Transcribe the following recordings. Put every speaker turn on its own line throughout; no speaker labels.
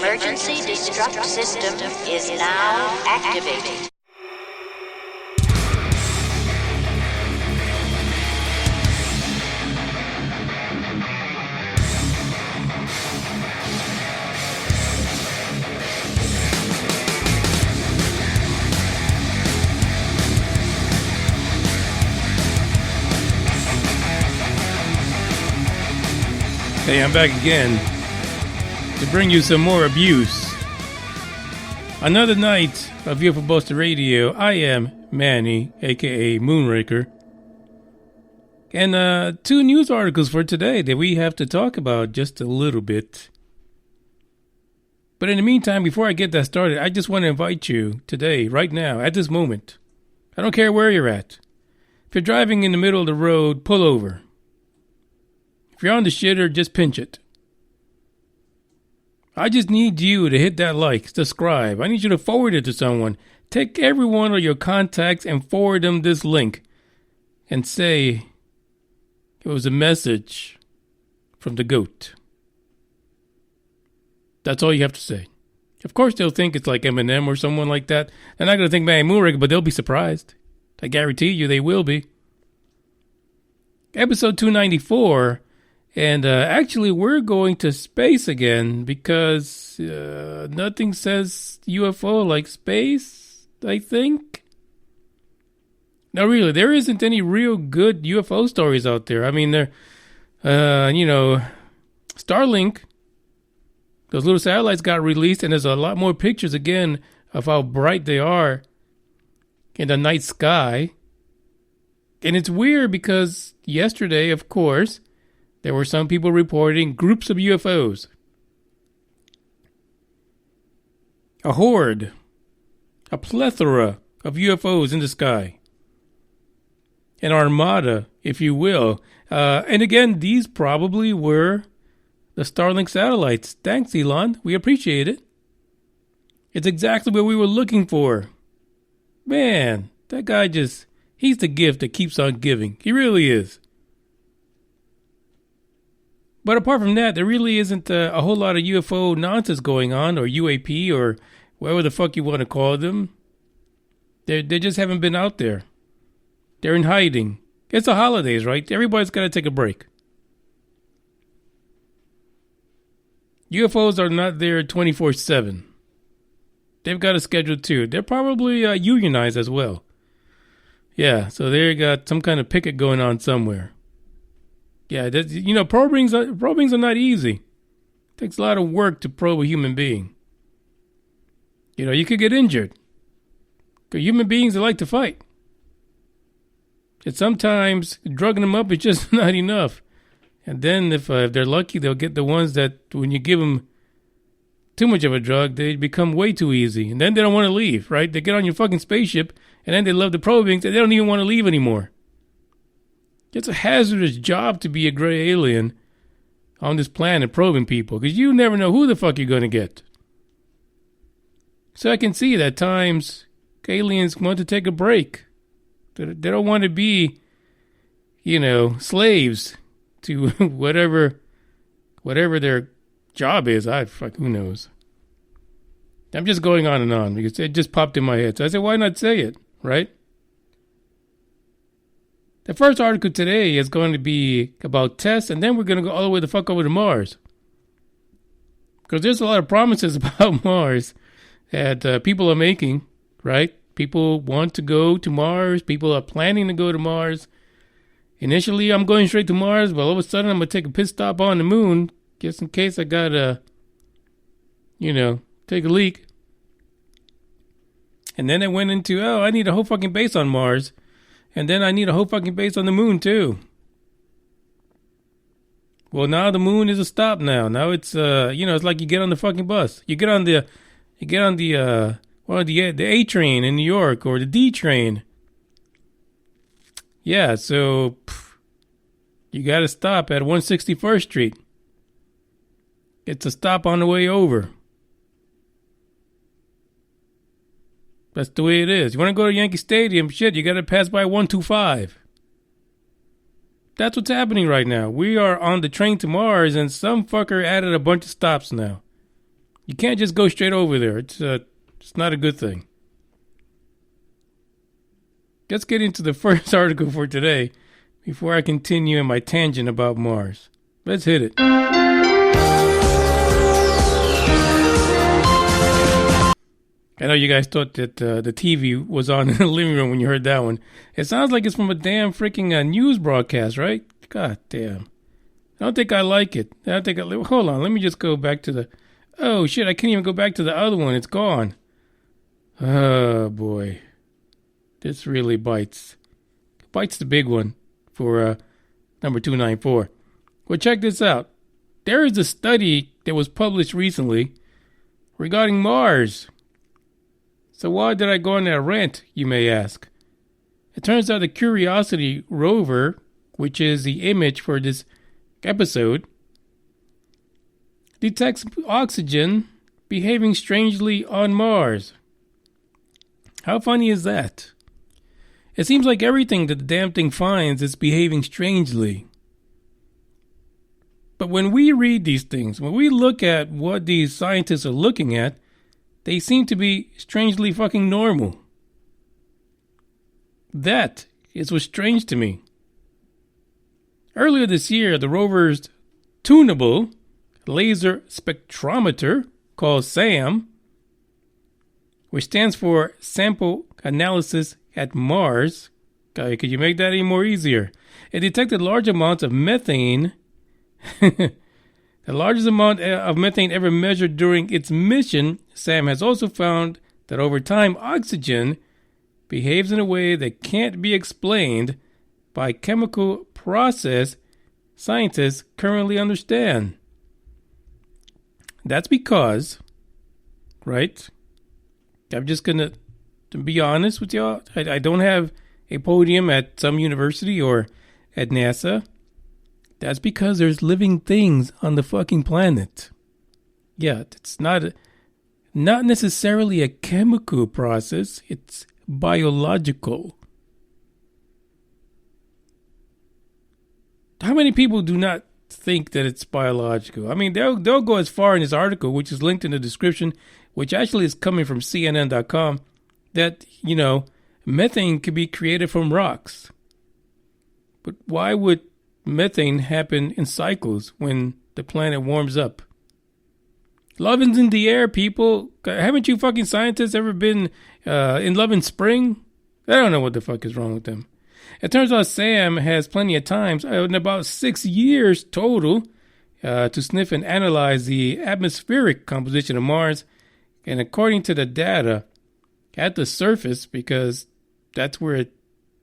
emergency destruct system is now activated.
Hey, I'm back again to bring you some more abuse. Another night of UFO Buster Radio. I am Manny, aka Moonraker. And 2 news articles for today that we have to talk about just a little bit. But in the meantime, before I get that started, I just want to invite you today, right now, at this moment. I don't care where you're at. If you're driving in the middle of the road, pull over. If you're on the shitter, just pinch it. I just need you to hit that like, subscribe. I need you to forward it to someone. Take every one of your contacts and forward them this link. And say it was a message from the GOAT. That's all you have to say. Of course they'll think it's like Eminem or someone like that. They're not going to think Manny Moonraker, but they'll be surprised. I guarantee you they will be. Episode 294. And actually, we're going to space again because nothing says UFO like space, I think. No, really, there isn't any real good UFO stories out there. I mean, Starlink, those little satellites got released, and there's a lot more pictures again of how bright they are in the night sky. And it's weird because yesterday, of course, there were some people reporting groups of UFOs. A horde. A plethora of UFOs in the sky. An armada, if you will. And again, these probably were the Starlink satellites. Thanks, Elon. We appreciate it. It's exactly what we were looking for. Man, that guy he's the gift that keeps on giving. He really is. But apart from that, there really isn't a whole lot of UFO nonsense going on, or UAP, or whatever the fuck you want to call them. They just haven't been out there. They're in hiding. It's the holidays, right? Everybody's got to take a break. UFOs are not there 24/7. They've got a schedule too. They're probably unionized as well. Yeah, so they got some kind of picket going on somewhere. Yeah, probings are not easy. It takes a lot of work to probe a human being. You could get injured. Because human beings, they like to fight. And sometimes drugging them up is just not enough. And then if they're lucky, they'll get the ones that when you give them too much of a drug, they become way too easy. And then they don't want to leave, right? They get on your fucking spaceship, and then they love the probing, and they don't even want to leave anymore. It's a hazardous job to be a gray alien on this planet probing people, because you never know who the fuck you're going to get. So I can see that at times aliens want to take a break. They don't want to be, slaves to whatever their job is. Who knows? I'm just going on and on because it just popped in my head. So I said, why not say it, right? The first article today is going to be about TESS, and then we're going to go all the way the fuck over to Mars. Because there's a lot of promises about Mars that people are making, right? People want to go to Mars. People are planning to go to Mars. Initially, I'm going straight to Mars, but all of a sudden, I'm going to take a pit stop on the moon, just in case I got to, take a leak. And then I went into, I need a whole fucking base on Mars. And then I need a whole fucking base on the moon, too. Well, now the moon is a stop now. Now it's, it's like you get on the fucking bus. You get on the A train in New York or the D train. Yeah, so you got to stop at 161st Street. It's a stop on the way over. That's the way it is. You want to go to Yankee Stadium? Shit, you got to pass by 125. That's what's happening right now. We are on the train to Mars, and some fucker added a bunch of stops now. You can't just go straight over there. It's not a good thing. Let's get into the first article for today before I continue in my tangent about Mars. Let's hit it. I know you guys thought that the TV was on in the living room when you heard that one. It sounds like it's from a damn freaking news broadcast, right? God damn. I don't think I like it. Hold on, let me just go back to the... Oh, shit, I can't even go back to the other one. It's gone. Oh, boy. This really bites. Bites the big one for number 294. Well, check this out. There is a study that was published recently regarding Mars. So why did I go on that rant, you may ask? It turns out the Curiosity rover, which is the image for this episode, detects oxygen behaving strangely on Mars. How funny is that? It seems like everything that the damn thing finds is behaving strangely. But when we read these things, when we look at what these scientists are looking at, they seem to be strangely fucking normal. That is what's strange to me. Earlier this year, the rover's tunable laser spectrometer, called SAM, which stands for Sample Analysis at Mars. Could you make that any more easier? It detected large amounts of methane, the largest amount of methane ever measured during its mission. SAM has also found that over time, oxygen behaves in a way that can't be explained by chemical process scientists currently understand. That's because, right? I'm just going to be honest with y'all. I don't have a podium at some university or at NASA. That's because there's living things on the fucking planet. Yeah, it's not necessarily a chemical process. It's biological. How many people do not think that it's biological? I mean, they'll go as far in this article, which is linked in the description, which actually is coming from CNN.com, that, methane can be created from rocks. But why would methane happen in cycles when the planet warms up? Love is in the air, people. Haven't you fucking scientists ever been in love in spring? I don't know what the fuck is wrong with them. It turns out Sam has plenty of times, in about 6 years total, to sniff and analyze the atmospheric composition of Mars. And according to the data at the surface, because that's where it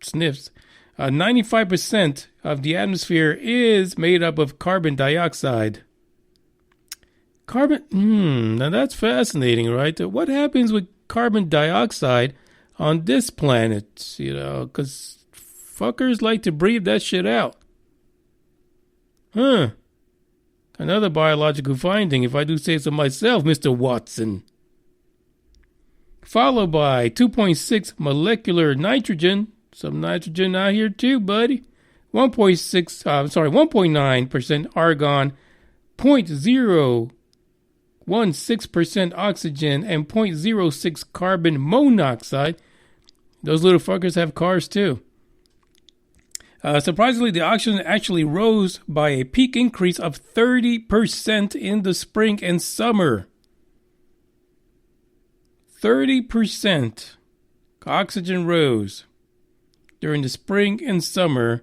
sniffs, 95% of the atmosphere is made up of carbon dioxide. Now that's fascinating, right? What happens with carbon dioxide on this planet? Because fuckers like to breathe that shit out. Another biological finding, if I do say so myself, Mr. Watson. Followed by 2.6 molecular nitrogen. Some nitrogen out here too, buddy. 1.9% argon, 0.016% oxygen, and 0.06 carbon monoxide. Those little fuckers have cars too. Surprisingly, the oxygen actually rose by a peak increase of 30% in the spring and summer. 30% oxygen rose during the spring and summer,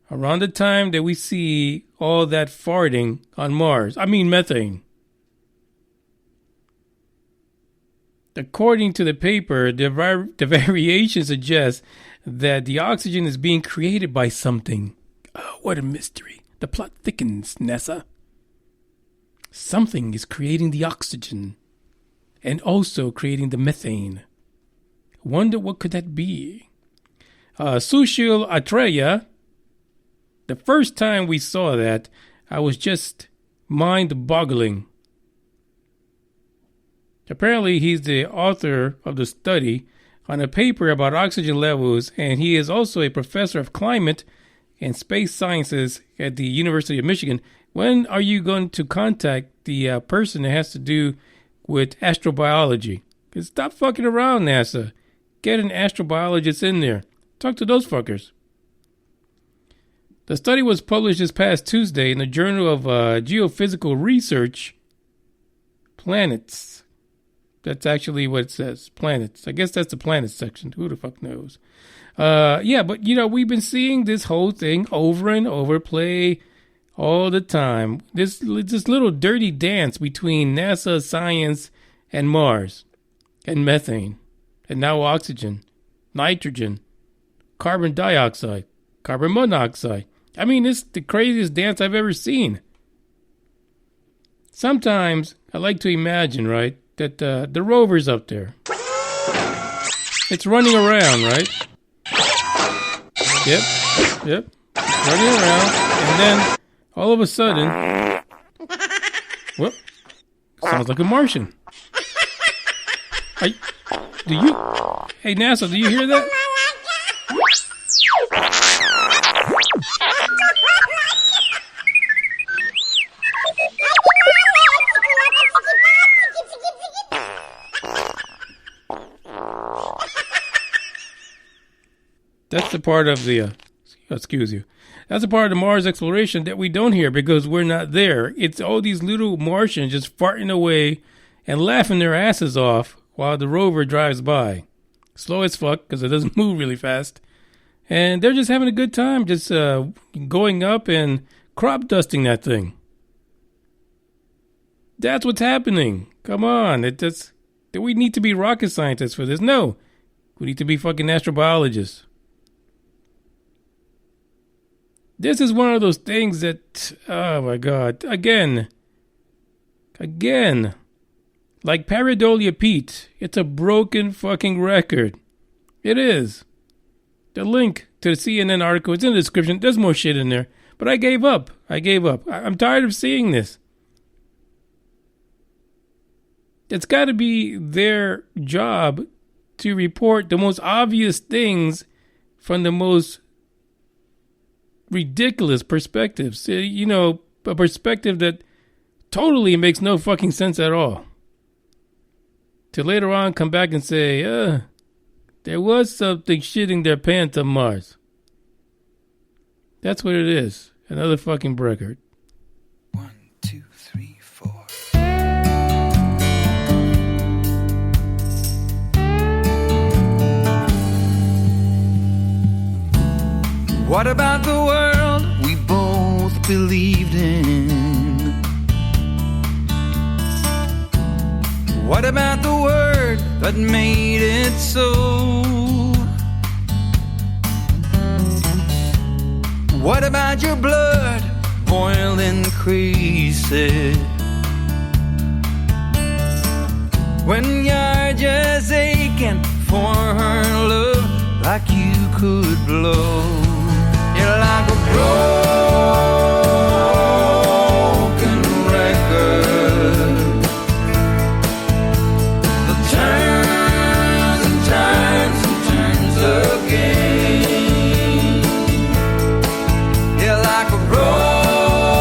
around the time that we see all that farting on Mars. I mean methane. According to the paper, the variation suggests that the oxygen is being created by something. Oh, what a mystery. The plot thickens, NASA. Something is creating the oxygen and also creating the methane. Wonder what could that be? Sushil Atreya, the first time we saw that, I was just mind-boggling. Apparently, he's the author of the study on a paper about oxygen levels, and he is also a professor of climate and space sciences at the University of Michigan. When are you going to contact the person that has to do with astrobiology. Stop fucking around, NASA. Get an astrobiologist in there. Talk to those fuckers. The study was published this past Tuesday in the Journal of Geophysical Research. Planets. That's actually what it says. Planets. I guess that's the planets section. Who the fuck knows? Yeah, but we've been seeing this whole thing over and over play all the time. This little dirty dance between NASA science and Mars and methane and now oxygen, nitrogen, carbon dioxide, carbon monoxide. I mean, it's the craziest dance I've ever seen. Sometimes I like to imagine, right, that the rover's up there. It's running around, right? Yep. Running around, and then all of a sudden, whoop, sounds like a Martian. Hey, NASA, do you hear that? That's the part of the, excuse you. That's a part of the Mars exploration that we don't hear because we're not there. It's all these little Martians just farting away and laughing their asses off while the rover drives by. Slow as fuck because it doesn't move really fast. And they're just having a good time, just going up and crop dusting that thing. That's what's happening. Come on. Do we need to be rocket scientists for this? No. We need to be fucking astrobiologists. This is one of those things that, oh my God, again, like Pareidolia Pete, it's a broken fucking record. It is. The link to the CNN article is in the description. There's more shit in there, but I gave up. I'm tired of seeing this. It's got to be their job to report the most obvious things from the most ridiculous perspectives. A perspective that totally makes no fucking sense at all. To later on come back and say, there was something shitting their pants on Mars. That's what it is. Another fucking record.
1, 2, 3, 4. What about the world we both believed in? What about the word that made it so? What about your blood boiling crazy when you're just aching for her love like you could blow? You're like a broken record that turns and turns and turns again. You're like a broken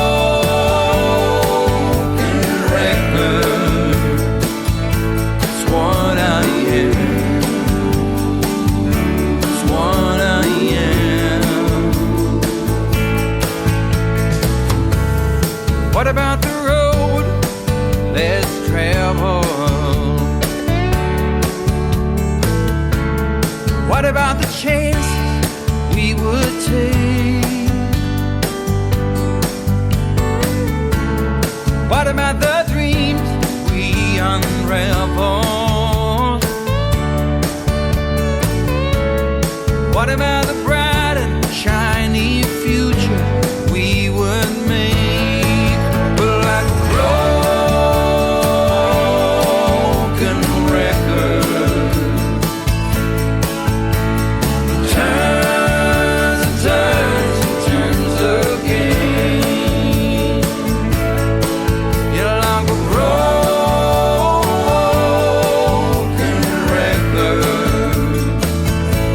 record. That's what I am. That's what I am. What about the road less traveled? What about the chances we would take? What about the dreams we unraveled? What about the bright and shiny future we would make? We're like a broken record, turns and turns and turns again. You're like a broken record.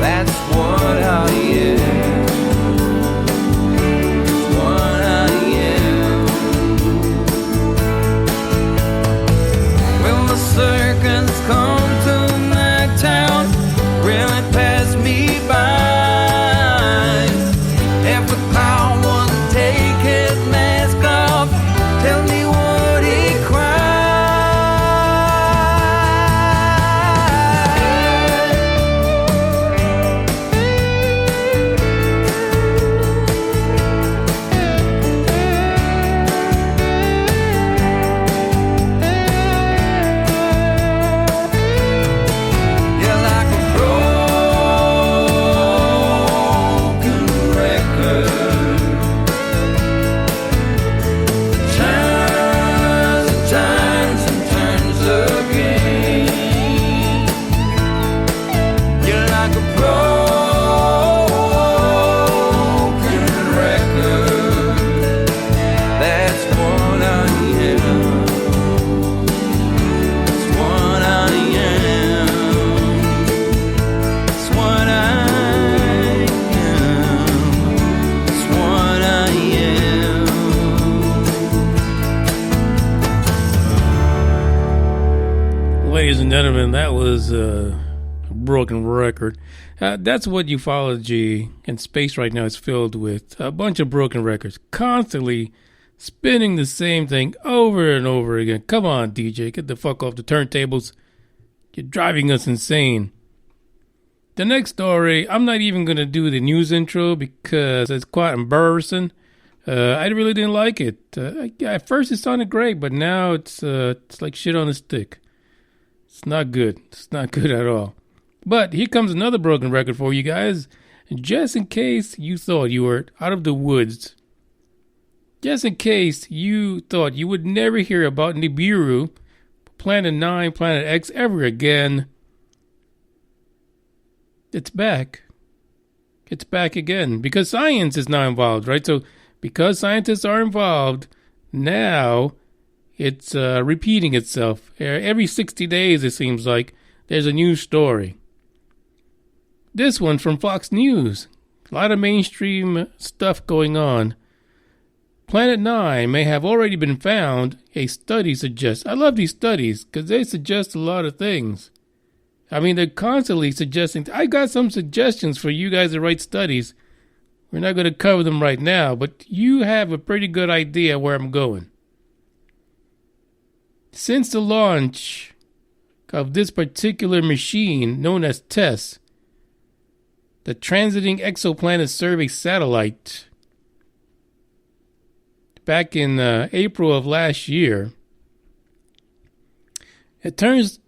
That's what I am.
Ladies and gentlemen, that was a broken record. That's what ufology and space right now is filled with. A bunch of broken records. Constantly spinning the same thing over and over again. Come on, DJ. Get the fuck off the turntables. You're driving us insane. The next story, I'm not even going to do the news intro because it's quite embarrassing. I really didn't like it. At first it sounded great, but now it's like shit on a stick. It's not good. It's not good at all. But here comes another broken record for you guys. Just in case you thought you were out of the woods. Just in case you thought you would never hear about Nibiru, Planet 9, Planet X ever again. It's back. It's back again. Because science is now involved, right? So because scientists are involved, now it's repeating itself. Every 60 days, it seems like, there's a new story. This one from Fox News. A lot of mainstream stuff going on. Planet 9 may have already been found, a study suggests. I love these studies because they suggest a lot of things. I mean, they're constantly suggesting. I got some suggestions for you guys to write studies. We're not going to cover them right now, but you have a pretty good idea where I'm going. Since the launch of this particular machine known as TESS, the Transiting Exoplanet Survey Satellite, back in April of last year, it turns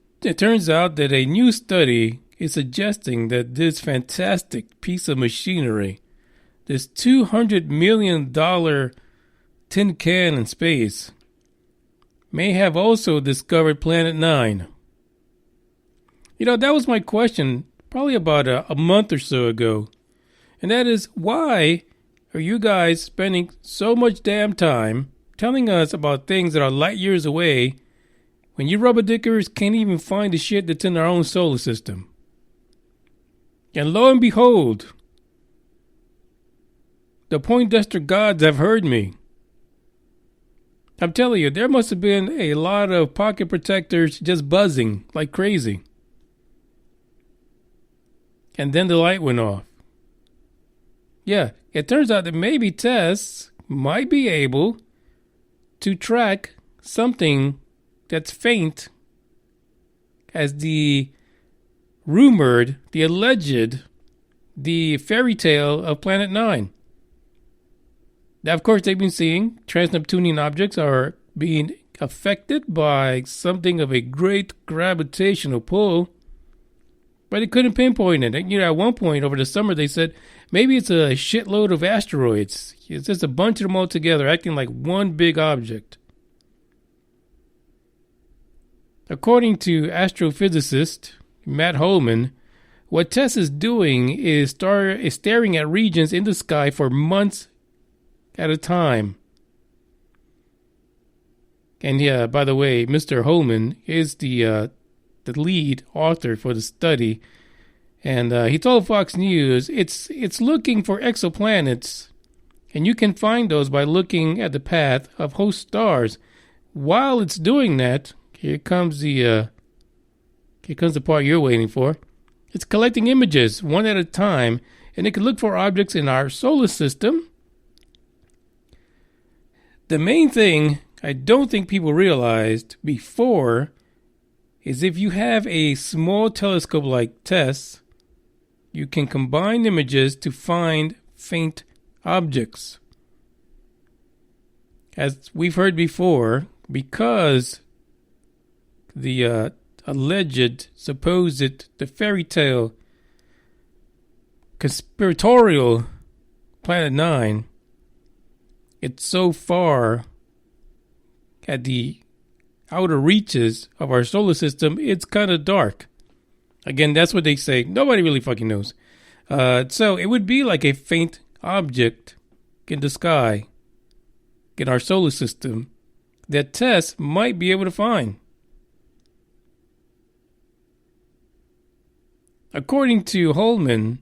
out that a new study is suggesting that this fantastic piece of machinery, this $200 million tin can in space, may have also discovered Planet 9. You know, that was my question probably about a month or so ago. And that is, why are you guys spending so much damn time telling us about things that are light years away when you rubberdickers can't even find the shit that's in our own solar system? And lo and behold, the Poindexter gods have heard me. I'm telling you, there must have been a lot of pocket protectors just buzzing like crazy. And then the light went off. Yeah, it turns out that maybe TESS might be able to track something that's faint as the rumored, the alleged, the fairy tale of Planet 9. Now, of course, they've been seeing trans-Neptunian objects are being affected by something of a great gravitational pull, but they couldn't pinpoint it. You know, at one point over the summer, they said maybe it's a shitload of asteroids. It's just a bunch of them all together, acting like one big object. According to astrophysicist Matt Holman, what TESS is doing is staring at regions in the sky for months at a time. And yeah, by the way, Mr. Holman is the lead author for the study, and he told Fox News it's looking for exoplanets, and you can find those by looking at the path of host stars. While it's doing that, here comes the part you're waiting for. It's collecting images one at a time, and it can look for objects in our solar system. The main thing I don't think people realized before is if you have a small telescope like TESS, you can combine images to find faint objects. As we've heard before, because the alleged, supposed, the fairy tale, conspiratorial Planet 9, it's so far at the outer reaches of our solar system, it's kind of dark. Again, that's what they say. Nobody really fucking knows. So it would be like a faint object in the sky in our solar system that TESS might be able to find. According to Holman,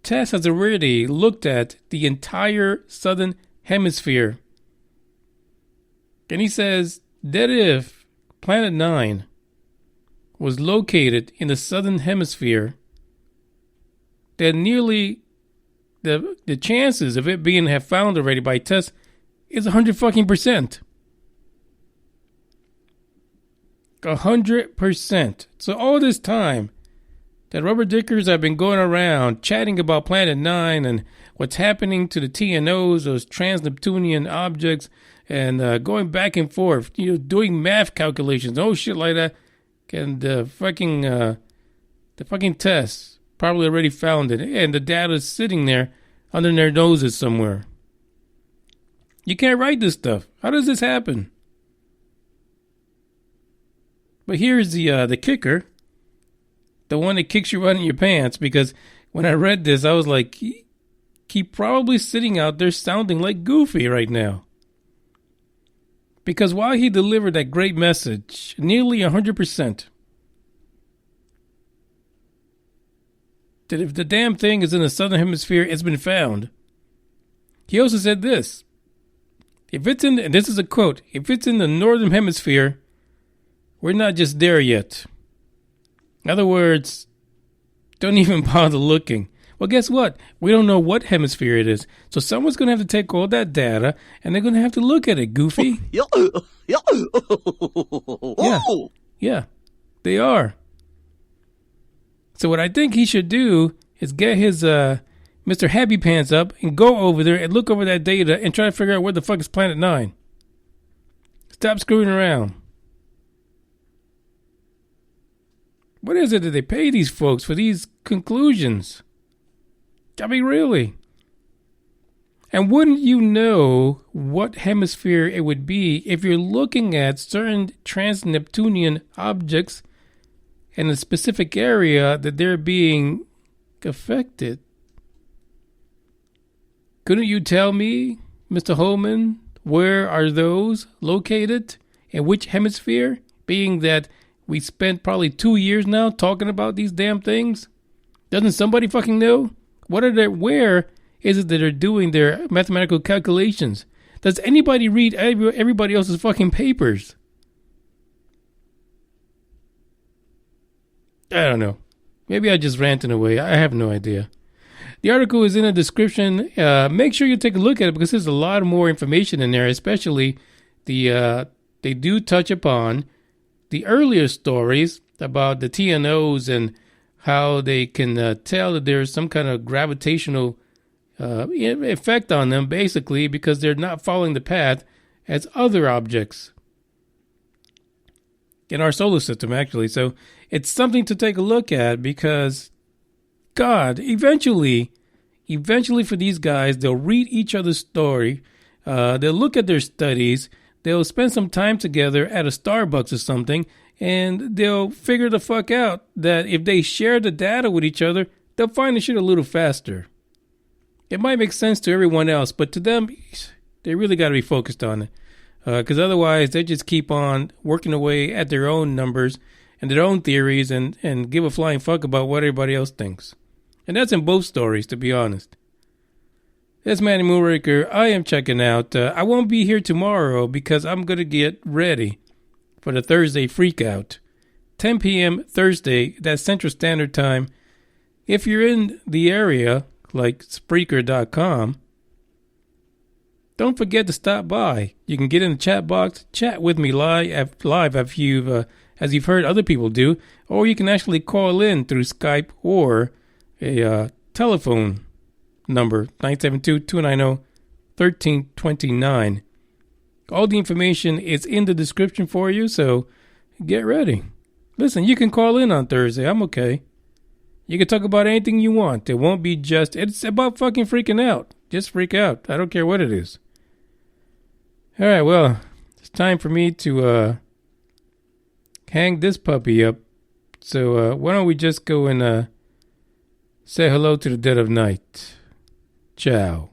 TESS has already looked at the entire southern hemisphere. And he says that if Planet 9 was located in the southern hemisphere, then nearly the chances of it being have found already by TESS is 100%. 100%. So all this time that rubber dickers have been going around chatting about Planet 9 and what's happening to the TNOs, those trans-Neptunian objects, and going back and forth, doing math calculations, shit like that, and the fucking TESS probably already found it, and the data's sitting there under their noses somewhere. You can't write this stuff. How does this happen? But here's the kicker, the one that kicks you right in your pants, because when I read this, I was like, he probably sitting out there sounding like Goofy right now. Because while he delivered that great message, nearly 100%, that if the damn thing is in the southern hemisphere, it's been found. He also said this. And this is a quote, if it's in the northern hemisphere, we're not just there yet. In other words, don't even bother looking. Well, guess what? We don't know what hemisphere it is. So someone's going to have to take all that data, and they're going to have to look at it, Goofy. Yeah, they are. So what I think he should do is get his Mr. Happy Pants up and go over there and look over that data and try to figure out where the fuck is Planet 9. Stop screwing around. What is it that they pay these folks for these conclusions? I mean, really? And wouldn't you know what hemisphere it would be if you're looking at certain trans-Neptunian objects in a specific area that they're being affected? Couldn't you tell me, Mr. Holman, where are those located? In which hemisphere? Being that we spent probably 2 years now talking about these damn things. Doesn't somebody fucking know? Where is it that they're doing their mathematical calculations? Does anybody read everybody else's fucking papers? I don't know. Maybe I just ranting away. I have no idea. The article is in the description. Make sure you take a look at it because there's a lot more information in there, especially they do touch upon the earlier stories about the TNOs and how they can tell that there's some kind of gravitational effect on them, basically, because they're not following the path as other objects in our solar system, actually. So it's something to take a look at because, God, eventually for these guys, they'll read each other's story. They'll look at their studies. They'll spend some time together at a Starbucks or something, and they'll figure the fuck out that if they share the data with each other, they'll find the shit a little faster. It might make sense to everyone else, but to them, they really got to be focused on it. Because otherwise, they just keep on working away at their own numbers and their own theories and give a flying fuck about what everybody else thinks. And that's in both stories, to be honest. That's Manny Moonraker. I am checking out. I won't be here tomorrow because I'm going to get ready for the Thursday Freakout. 10 p.m. Thursday, that's Central Standard Time. If you're in the area, like Spreaker.com, don't forget to stop by. You can get in the chat box, chat with me live as you've heard other people do, or you can actually call in through Skype or a telephone number, 972-290-1329. All the information is in the description for you, so get ready. Listen, you can call in on Thursday. I'm okay. You can talk about anything you want. It won't be it's about fucking freaking out. Just freak out. I don't care what it is. All right, well, it's time for me to hang this puppy up. So why don't we just go and say hello to the dead of night. Ciao.